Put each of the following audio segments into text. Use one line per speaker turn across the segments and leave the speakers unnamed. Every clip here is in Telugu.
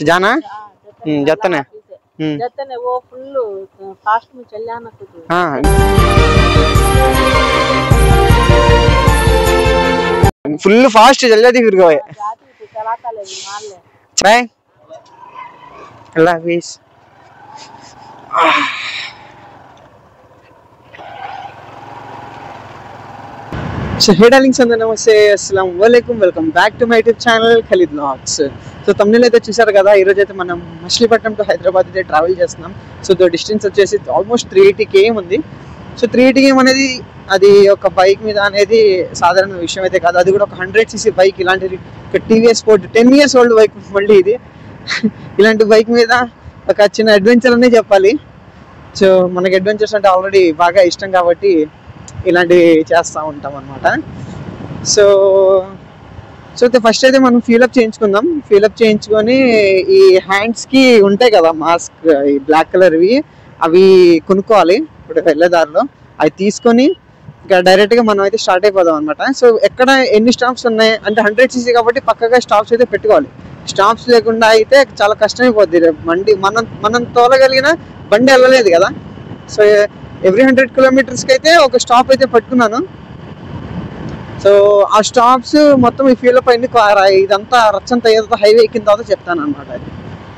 जाना जाता है
वो फुल फास्ट में चल जाना कुछ।
हाँ फुल फास्ट चल जाती फिर गए
चलाता ले मार ले
चाय अल्लाह हाफिज। So hey darlings and namaste assalamu alaikum welcome back to my YouTube channel Khalid Vlogs. So thumbnail అయితే చూశారు కదా ఈ రోజు అయితే మనం మచిలీపట్నం టు హైదరాబాద్ అయితే ట్రావెల్ చేస్తున్నాం. సో ద డిస్టెన్స్ వచ్చేసి ఆల్మోస్ట్ 380 km ఉంది. సో 380 km అనేది అది ఒక బైక్ మీద అనేది సాధారణ విషయం అయితే కాదు. అది కూడా ఒక 100cc బైక్ ఇలాంటిది ఒక TVS sport 10 years old bike మళ్ళీ ఇది ఇలాంటి బైక్ మీద ఒక చిన్న అడ్వెంచర్ అనే చెప్పాలి. సో మనకి అడ్వెంచర్స్ అంటే ఆల్రెడీ బాగా ఇష్టం కాబట్టి ఇలాంటివి చేస్తూ ఉంటాం అనమాట. సో అయితే ఫస్ట్ అయితే మనం ఫీలప్ చేయించుకుందాం. ఫీలప్ చేయించుకొని ఈ హ్యాండ్స్కి ఉంటాయి కదా మాస్క్ ఈ బ్లాక్ కలర్వి అవి కొనుక్కోవాలి. ఇప్పుడు వెళ్ళేదారిలో అవి తీసుకొని ఇంకా డైరెక్ట్గా మనం అయితే స్టార్ట్ అయిపోదాం అనమాట. సో ఎక్కడ ఎన్ని స్టాప్స్ ఉన్నాయి అంటే 100cc కాబట్టి పక్కగా స్టాప్స్ అయితే పెట్టుకోవాలి. స్టాప్స్ లేకుండా అయితే చాలా కష్టమైపోద్ది. బండి మనం తోలగలిగిన బండి వెళ్ళలేదు కదా. సో ఎవ్రీ 100 kilometers అయితే ఒక స్టాప్ అయితే పట్టుకున్నాను. సో ఆ స్టాప్స్ మొత్తం ఈ ఫీల్ పైన ఇదంతా రచ్చంత ఏదో హైవే ఎక్కిన తర్వాత చెప్తాను అనమాట.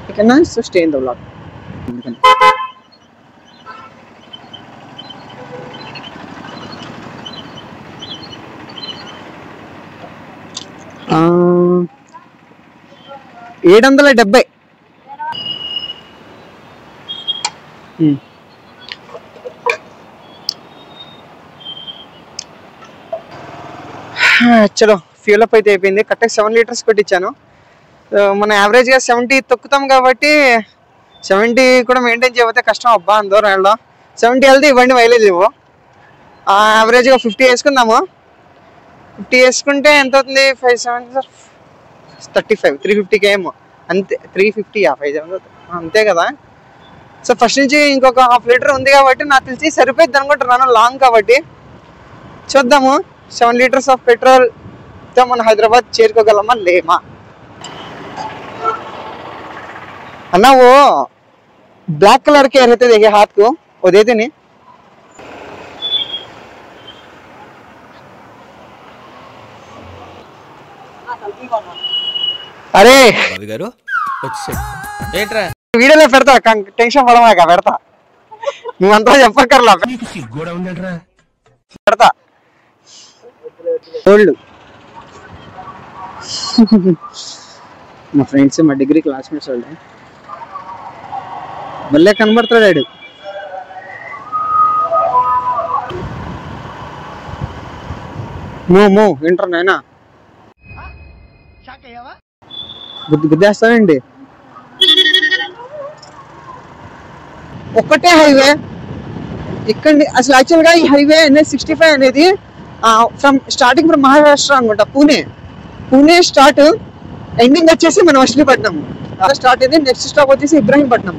ఓకేనా? So stay in the vlog. ఆ 770 చలో ఫ్యూల్ అప్ అయితే అయిపోయింది. కరెక్ట్గా 7 liters కొట్టించాను. మన యావరేజ్గా 70 తొక్కుతాం కాబట్టి 70 కూడా మెయింటైన్ చేయకపోతే కష్టం. అబ్బా అందరం వెళ్ళాం 70 వెళ్తే ఇవ్వండి మైలేజ్ ఇవ్వు. యావరేజ్గా 50 వేసుకుందాము. 50 వేసుకుంటే ఎంత అవుతుంది? 5 7 35 350 km అంతే. 350 5 అంతే కదా. సో ఫస్ట్ నుంచి ఇంకొక 1/2 liter ఉంది కాబట్టి నాకు తెలిసి సరిపోయింది అనుకుంటున్నాను లాంగ్ కాబట్టి. చూద్దాము 7 liters ఆఫ్ పెట్రోల్తో మనం హైదరాబాద్ చేరుకోగలమా లేమా अन्ना वो ब्लैक कलर के रहते देखिए हाथ को वो देते नहीं। अरे వీడియోలో పెడతా టెన్షన్ పడమాక పెడతా నువ్వంతా చెప్పక్కర్లా పెడతా చూడు. మా ఫ్రెండ్స్ మా డిగ్రీ క్లాస్మేట్స్ వాళ్ళు భలే కనబడతాడు. మో వింటర్ నాయనా గుద్దేస్తానండి. ఒక్కటే హైవే ఇక్కడ అసలు యాక్చువల్గా ఈ హైవే NH65 అనేది స్టార్టింగ్ ఫ్రమ్ మహారాష్ట్ర అనుకుంటా. పూణే స్టార్ట్ ఎండింగ్ వచ్చేసి మన మచిలీపట్నం స్టార్ట్ అయింది. నెక్స్ట్ స్టాప్ వచ్చేసి ఇబ్రాహీంపట్నం.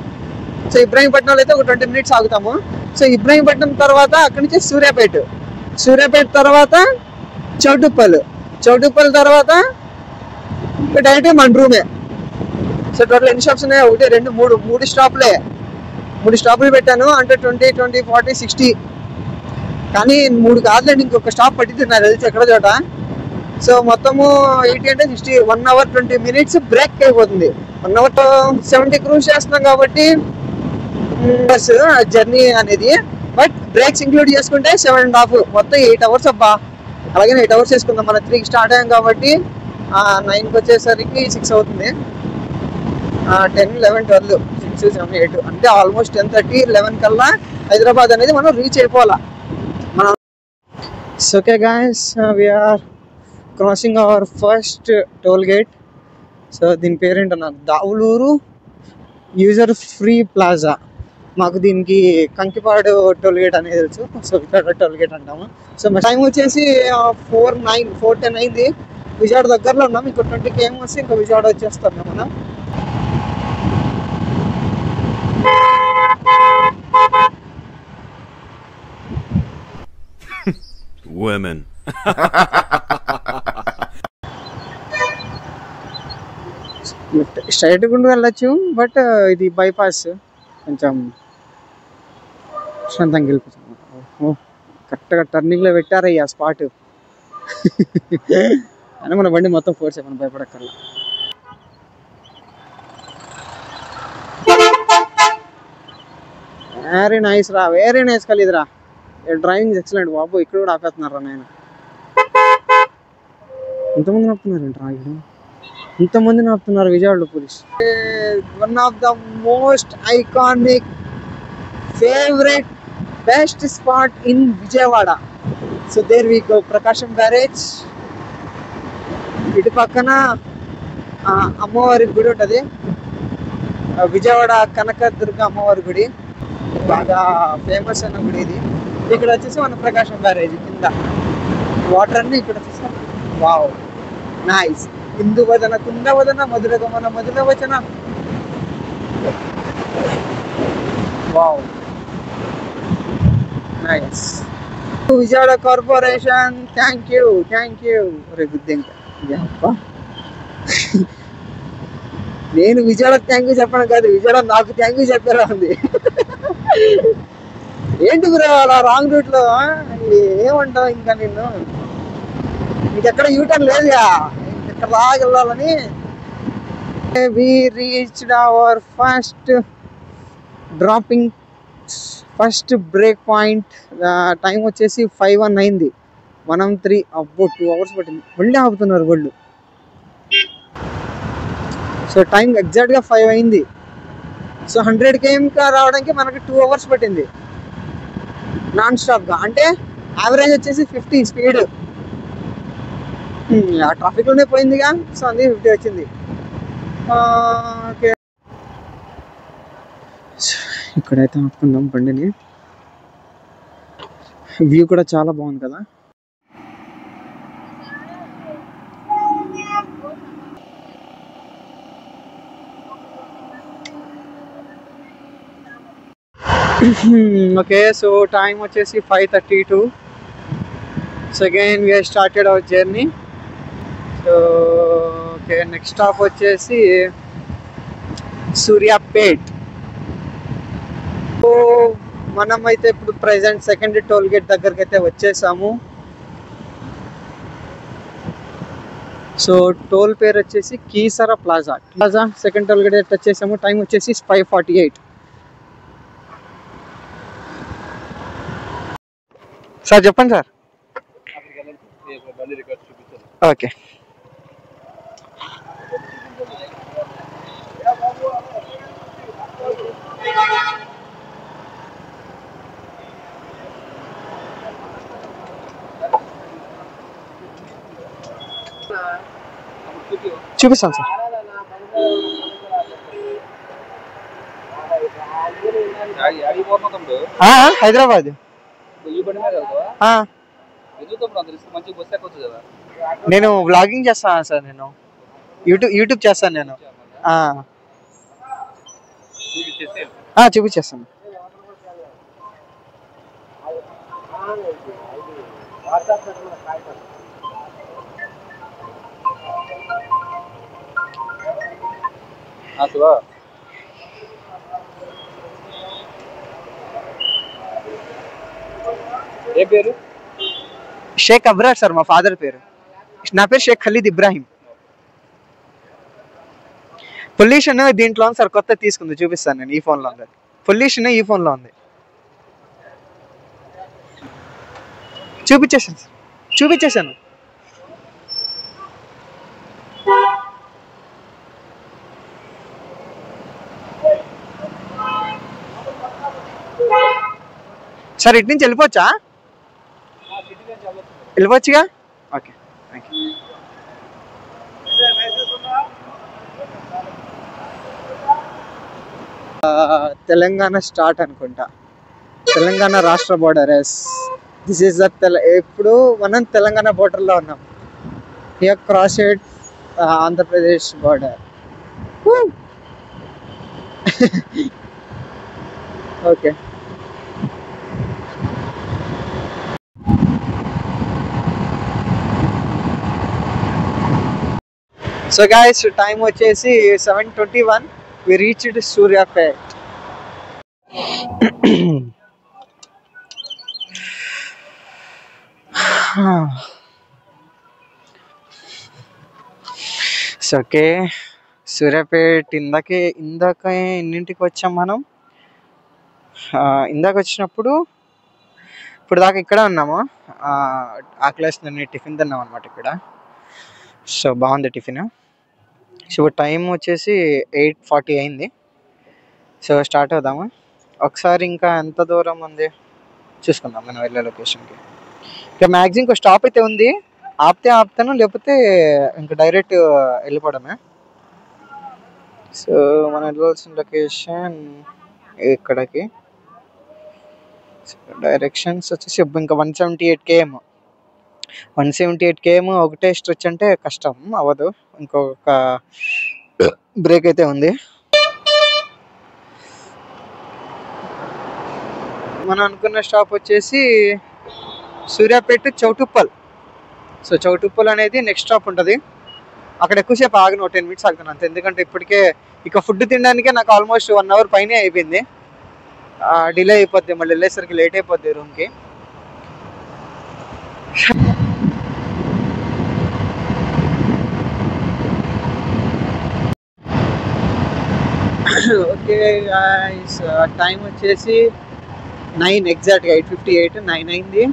సో ఇబ్రాహీంపట్నంలో అయితే ఒక 20 minutes ఆగుతాము. సో ఇబ్రాహీంపట్నం తర్వాత అక్కడి నుంచి సూర్యాపేట తర్వాత చౌటుప్పల్ తర్వాత డైరెక్ట్ మన రూమే. సో టోటల్ ఎన్ని స్టాప్స్ ఉన్నాయి? 1 2 3 స్టాప్లే. 3 స్టాపులు పెట్టాను అంటే 20 20 40 60 కానీ 3 కాదులేండి ఇంకొక స్టాప్ పట్టింది నాకు తెలిసి ఎక్కడ చోట. సో మొత్తము 80 అంటే 60 1 hour 20 minutes బ్రేక్ అయిపోతుంది. 1 hour 70 cruise చేస్తున్నాం కాబట్టి జర్నీ అనేది. బట్ బ్రేక్స్ ఇంక్లూడ్ చేసుకుంటే 7.5 మొత్తం 8 hours అబ్బా. అలాగే 8 hours వేసుకుందాం. మన 3కి స్టార్ట్ అయ్యాం కాబట్టి 9కి వచ్చేసరికి 6 అవుతుంది. 10 11 12 6 7 8 అంటే ఆల్మోస్ట్ 10:30 11 కల్లా హైదరాబాద్ అనేది మనం రీచ్ అయిపోవాలా మనం. Okay guys we're crossing our first toll gate. So దీని పేరేంటో నాకు దావులూరు యూజర్ ఫ్రీ ప్లాజా. మాకు దీనికి కంకిపాడు టోల్ గేట్ అనేది తెలుసు. సో ఇక్కడ టోల్ గేట్ అంటాము. సో టైం వచ్చేసి 4:10 అయింది. విజయవాడ దగ్గరలో ఉన్నాం. ఇంకో 20 km వస్తే ఇంకా విజయవాడ వచ్చేస్తాం మనం. స్ట్రైట్ గుండా వెళ్ళొచ్చు, బట్ ఇది బైపాస్ కొంచెం ప్రశాంతంగా వెళ్ళిపోతుంది. ఓ కరెక్ట్గా టర్నింగ్లో పెట్టారయ్యా స్పాట్. అని మన బండి మొత్తం ఫోర్స్ మనం భయపడక్కర్లా. వెరీ నైస్ రా, వెరీ నైస్ కలిదిరా. డ్రైవింగ్ ఎక్సలెంట్ బాబు. ఇక్కడ కూడా ఆపేస్తున్నారా నేను. ఇంతమంది ఆపుతున్నారు ఏంట్రా ఇక్కడ, ఇంతమందిని ఆపుతున్నారు విజయవాడలో police. One of the most iconic favourite best spot in Vijayawada. So there we go, Prakasam barrage. ఇటు పక్కన అమ్మవారి గుడి ఉంటుంది, విజయవాడ కనకదుర్గ అమ్మవారి గుడి, బాగా ఫేమస్ అయిన గుడి ఇది. ఇక్కడ వచ్చేసి మన ప్రకాశం బ్యారేజ్ కింద వాటర్ అన్ని ఇక్కడ వచ్చేసి. Wow nice. హిందూ వదన కుంద వదన మధుర గమన మధుర వచన. Wow nice. Vijayawada corporation thank you, thank you. రే గుద్ది ఇంకా నేను విజయవాడ థ్యాంక్ యూ చెప్పడం కాదు, విజయవాడ నాకు థ్యాంక్ యూ చెప్పేలా ఉంది. ఏంటి బ్రో అలా రాంగ్ రూట్ లో ఏమంటావు? ఇంకా నిన్ను ఇంకెక్కడ యూటర్న్ లేదుగా, ఇక్కడ లాగా వెళ్ళాలని. We reached our first dropping, first break point. Time వచ్చేసి 5:01 అయింది. 1:03 అబ్బో 2 hours పట్టింది. మళ్ళీ ఆపుతున్నారు వాళ్ళు. సో టైం ఎగ్జాక్ట్గా 5 అయింది. సో 100 km రావడానికి మనకి 2 hours పట్టింది నాన్ స్టాప్గా. అంటే యావరేజ్ వచ్చేసి 50 స్పీడ్. ఆ ట్రాఫిక్లోనే పోయిందిగా, సో అందుకే 50 వచ్చింది. ఓకే, ఇక్కడైతే ఆపుకుందాం బండిని. వ్యూ కూడా చాలా బాగుంది కదా. ఓకే, సో టైం వచ్చేసి 5:32. So again we started our journey. So okay, next stop వచ్చేసి సూర్యాపేట్. సో మనం అయితే ఇప్పుడు ప్రెసెంట్ సెకండ్ టోల్ గేట్ దగ్గరికి అయితే వచ్చేసాము. సో టోల్ పేరు వచ్చేసి Keesara plaza. Second toll gate అయితే వచ్చేసాము. టైం వచ్చేసి 5:48. సార్ చెప్పండి సార్. ఓకే, చూపిస్తాను సార్. హైదరాబాద్. నేను వ్లాగింగ్ చేస్తాను సార్, నేను యూట్యూబ్ చేస్తాను నేను. చూపించేస్తాను.
ఏ పేరు?
షేక్ అబ్రార్ సార్ మా ఫాదర్ పేరు. నా పేరు షేక్ ఖలీద్ ఇబ్రాహిం. పొల్యూషన్ దీంట్లో ఉంది సార్, కొత్త తీసుకుంది, చూపిస్తాను నేను. ఈ ఫోన్లో ఉంది పొల్యూషన్, ఈ ఫోన్లో ఉంది. చూపించేసాను. సార్ ఇటు నుంచి వెళ్ళిపోవచ్చా? వెళ్ళిపోవచ్చుగా. Okay, thank you. Telangana start అనుకుంటా, తెలంగాణ రాష్ట్ర బోర్డర్. దిస్ ఈస్ ద ఇప్పుడు మనం తెలంగాణ బోర్డర్లో ఉన్నాం. Here cross it Andhra Pradesh border. Okay, so guys time వచ్చేసి 7:21. We reached Suryapet. So okay, Suryapet ఇందాక ఎన్నింటికి వచ్చాం మనం? ఇందాక వచ్చినప్పుడు ఇప్పుడు దాకా ఇక్కడ ఉన్నాము. ఆకలేస్తుందని టిఫిన్ తిన్నాం అనమాట ఇక్కడ. సో బాగుంది టిఫిన్. సో టైం వచ్చేసి 8:40 అయింది. సో స్టార్ట్ అవుదాము. ఒకసారి ఇంకా ఎంత దూరం ఉంది చూసుకుందాం మనం వెళ్ళే లొకేషన్కి. ఇంకా మ్యాక్సిమం ఇంకో స్టాప్ అయితే ఉంది, ఆపుతాను, లేకపోతే ఇంకా డైరెక్ట్ వెళ్ళిపోవడమే. సో మనం వెళ్ళాల్సిన లొకేషన్ ఇక్కడికి. డైరెక్షన్స్ వచ్చేసి ఇంకా 178 km. 178 km ఒకటే స్ట్రెచ్ అంటే కష్టం అవ్వదు. ఇంకొక బ్రేక్ అయితే ఉంది. మనం అనుకున్న స్టాప్ వచ్చేసి సూర్యాపేట చౌటుప్పల్. సో చౌటుప్పల్ అనేది నెక్స్ట్ స్టాప్ ఉంటుంది. అక్కడ ఎక్కువసేపు ఆగను, 10 minutes ఆగుతాను అంతే. ఎందుకంటే ఇప్పటికే ఇక ఫుడ్ తినడానికే నాకు ఆల్మోస్ట్ 1 hour పైనే అయిపోయింది. డిలే అయిపోద్ది, మళ్ళీ వెళ్ళేసరికి లేట్ అయిపోద్ది రూమ్కి. ఓకే గాయ్స్, టైం వచ్చేసి 9 ఎగ్జాక్ట్గా 8:58, 9 అయింది.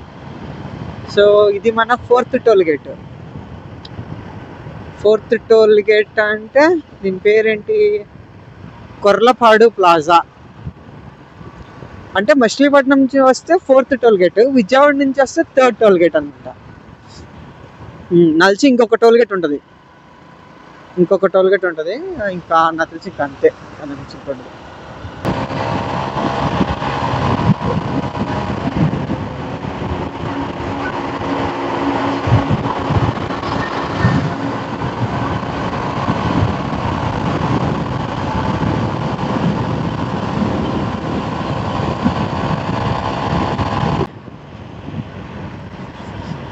సో ఇది మన 4th toll gate. 4th toll gate అంటే దీని పేరేంటి? కొర్లపాడు ప్లాజా. అంటే మచిలీపట్నం నుంచి వస్తే 4th టోల్ గేట్, విజయవాడ నుంచి వస్తే 3rd టోల్ గేట్ అనమాట. నలిచి ఇంకొక టోల్ గేట్ ఉంటుంది, ఇంకా నాకు తెలిసి ఇంకా అంతే అనిపించింది.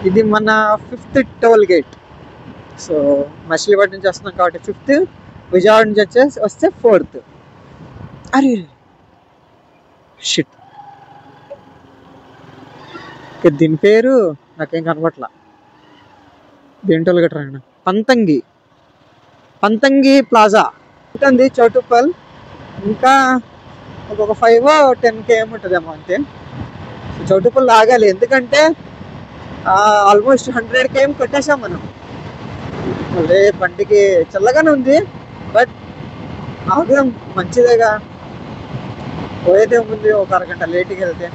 ఇది మన 5th toll gate. So Machilipatnam నుంచి వస్తున్నాం కాబట్టి 5th, విజయవాడ నుంచి వస్తే 4th. అరే షిట్, దీని పేరు నాకేం కనపట్లా. దేని టోల్ గేట్ రాయన? పంతంగి ప్లాజా ఉంటుంది చౌటుప్పల్. ఇంకా ఒక 5-10 km ఉంటుందేమో అంతే. సో చౌటుప్పల్ ఆగాలి, ఎందుకంటే ఆల్మోస్ట్ 100 km కొట్టేసాం మనం. మళ్ళీ బండికి చల్లగానే ఉంది, బట్ ఆగడం మంచిదేగా. పోయేదే ఉంది, ఒక అరగంట లేట్కి వెళ్తే.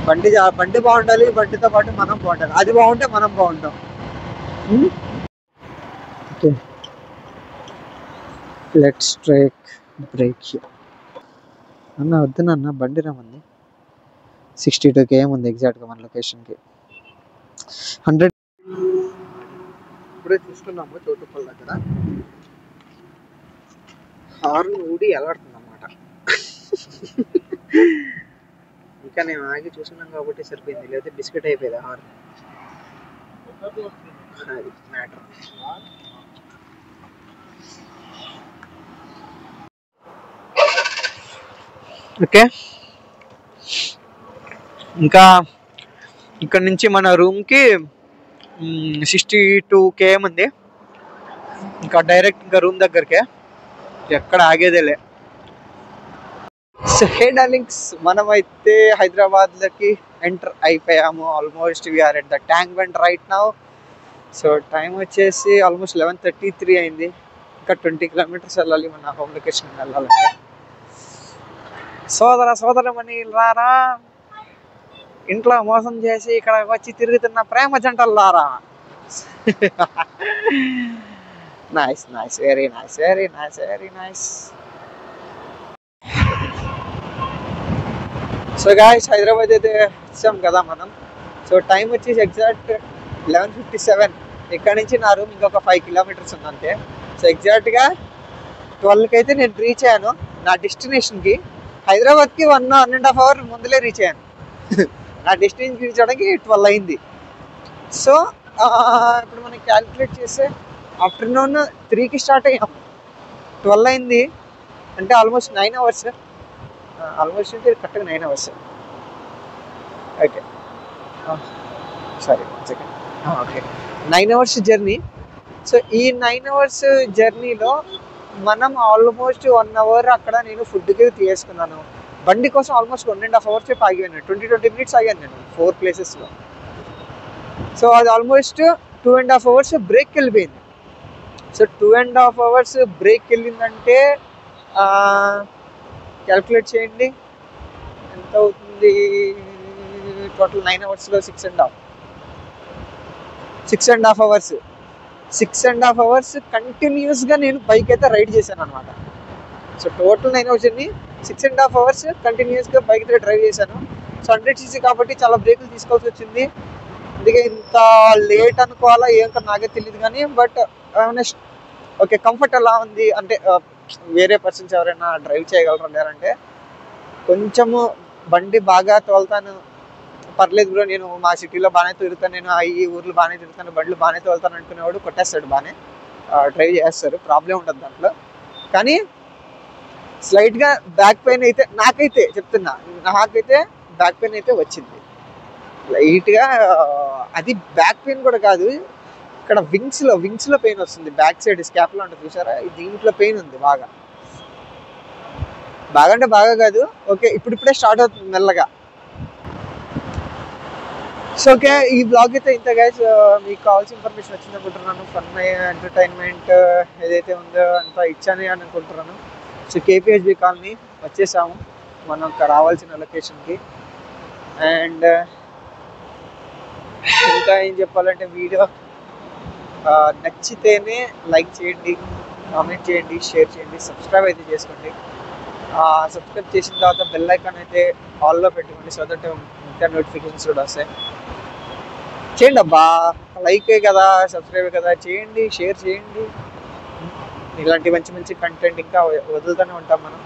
బండి బాగుండాలి, బండితో పాటు మనం బాగుండాలి. అది బాగుంటే మనం బాగుంటాం. Okay, let's take break. అన్న వద్దునన్న, బండి రమ్మంది. 62 km ఉంది ఎగ్జాక్ట్గా మన లొకేషన్కి. 100 ఇప్పుడే చూస్తున్నాము చౌటుప్పల్ దగ్గర. హార్న్ ఊడి ఎలాడుతుంది అన్నమాట. ఇంకా నేను ఆగి చూస్తున్నాను కాబట్టి సరిపోయింది, లేకపోతే బిస్కెట్ అయిపోయింది హార్న్. అది మ్యాటర్. ఓకే, ఇంకా ఇక్కడ నుంచి మన రూమ్కి 62 km ఉంది. ఇంకా డైరెక్ట్ ఇంకా రూమ్ దగ్గరకే, ఎక్కడ ఆగేదేలే. సో హే డార్లింగ్స్, మనమైతే హైదరాబాద్లోకి ఎంటర్ అయిపోయాము. Almost we're at the tank bund right now. So time వచ్చేసి ఆల్మోస్ట్ 11:33 అయింది. ఇంకా 20 kilometers వెళ్ళాలి మన హోమ్ లొకేషన్ వెళ్ళాలంటే. సోదరమణి రారా, ఇంట్లో మోసం చేసి ఇక్కడ వచ్చి తిరుగుతున్న ప్రేమ జంటల్లారా. Nice, very nice. So guys, Hyderabad అయితే వచ్చాం కదా మనం. సో టైం వచ్చేసి ఎగ్జాక్ట్ 11:57. ఇక్కడ నుంచి నా రూమ్ ఇంకొక 5 kilometers ఉందంతే. సో ఎగ్జాక్ట్గా 12కి అయితే నేను రీచ్ అయ్యాను నా డెస్టినేషన్కి. హైదరాబాద్కి 1.5 hour ముందులే రీచ్ అయ్యాను. నా డెస్టినేషన్కి రీచ్ అవ్వడానికి 12 అయింది. సో ఇప్పుడు మనం క్యాలిక్యులేట్ చేస్తే ఆఫ్టర్నూన్ 3కి స్టార్ట్ అయ్యాం, 12 అయింది, అంటే ఆల్మోస్ట్ 9 అవర్స్. ఆల్మోస్ట్ అంటే కరెక్ట్గా 9 hours. Okay sorry, 1 second. Okay, 9 hours journey. So ఈ 9 అవర్స్ జర్నీలో మనం ఆల్మోస్ట్ 1 అవర్ అక్కడ నేను ఫుడ్కి తీసుకున్నాను. బండి కోసం ఆల్మోస్ట్ 1.5 అవర్స్ సేపు ఆగాను, 20 మినిట్స్ ఆగాను నేను 4 ప్లేసెస్లో. సో అది ఆల్మోస్ట్ 2.5 అవర్స్ బ్రేక్ వెళ్ళిపోయింది. సో 2.5 అవర్స్ బ్రేక్ వెళ్ళిందంటే క్యాల్కులేట్ చేయండి ఎంత అవుతుంది. టోటల్ 9 అవర్స్లో 6.5 అవర్స్. 6.5 అవర్స్ కంటిన్యూస్గా నేను బైక్ అయితే రైడ్ చేశాను అనమాట. So total 9 hours journey, 6.5 hours కంటిన్యూస్గా బైక్ అయితే డ్రైవ్ చేశాను. సో 100cc కాబట్టి చాలా బ్రేకులు తీసుకోవాల్సి వచ్చింది. అందుకే ఇంత లేట్ అనుకోవాలా ఏంటో నాకే తెలియదు కానీ, బట్ ఓకే కంఫర్ట్ ఎలా ఉంది అంటే వేరే పర్సన్స్ ఎవరైనా డ్రైవ్ చేయగలరా లేరంటే, కొంచెము బండి బాగా తోలుతాను, పర్లేదు బ్రో, నేను మా సిటీలో బాగానే తిరుగుతాను, నేను ఈ ఊర్లో బాగానే తిరుగుతాను, బండ్లు బాగానే తోలుతాను అనుకునేవాడు కొట్టేస్తాడు, బాగానే డ్రైవ్ చేస్తారు, ప్రాబ్లం ఉంటుంది దాంట్లో. కానీ స్లైట్గా బ్యాక్ పెయిన్ అయితే నాకైతే చెప్తున్నా, నాకైతే బ్యాక్ పెయిన్ అయితే వచ్చింది లైట్గా. అది బ్యాక్ పెయిన్ కూడా కాదు, ఇక్కడ వింగ్స్లో పెయిన్ వస్తుంది, బ్యాక్ సైడ్ స్కాప్లో ఉంటుంది చూసారా, దీంట్లో పెయిన్ ఉంది బాగా అంటే బాగా కాదు. ఓకే, ఇప్పుడిప్పుడే స్టార్ట్ అవుతుంది మెల్లగా. సో ఓకే, ఈ బ్లాగ్ అయితే ఇంత గైస్. మీకు కావాల్సిన ఇన్ఫర్మేషన్ వచ్చింది అనుకుంటున్నాను, ఫన్ ఎంటర్టైన్మెంట్ ఏదైతే ఉందో అంతా ఇచ్చాను అని అనుకుంటున్నాను. సో కేపీహెచ్బి కాలనీ వచ్చేసాము మనం రావాల్సిన లొకేషన్కి. అండ్ ఇంకా ఏం చెప్పాలంటే, వీడియో నచ్చితేనే లైక్ చేయండి, కామెంట్ చేయండి, షేర్ చేయండి, సబ్స్క్రైబ్ అయితే చేసుకోండి. సబ్స్క్రైబ్ చేసిన తర్వాత బెల్ ఐకాన్ అయితే ఆల్లో పెట్టుకోండి, సో దట్ ఇంకా నోటిఫికేషన్స్ కూడా వస్తాయి. చేయండి అబ్బా, లైకే కదా, సబ్స్క్రైబ్ కదా, చేయండి, షేర్ చేయండి. ఇలాంటి మంచి మంచి కంటెంట్ ఇంకా వదులుతూనే ఉంటాం మనం.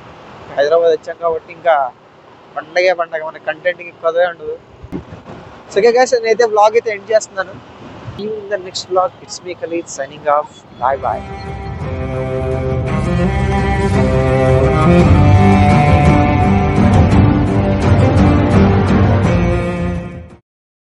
హైదరాబాద్ వచ్చాం కాబట్టి ఇంకా పండగే పండగ, మన కంటెంట్కి ఎక్కువదే ఉండదు. సో ఓకే గైస్, నేనైతే వ్లాగ్ అయితే ఎండ్ చేస్తున్నాను. See you in the next vlog. It's me Khalid signing off. Bye bye.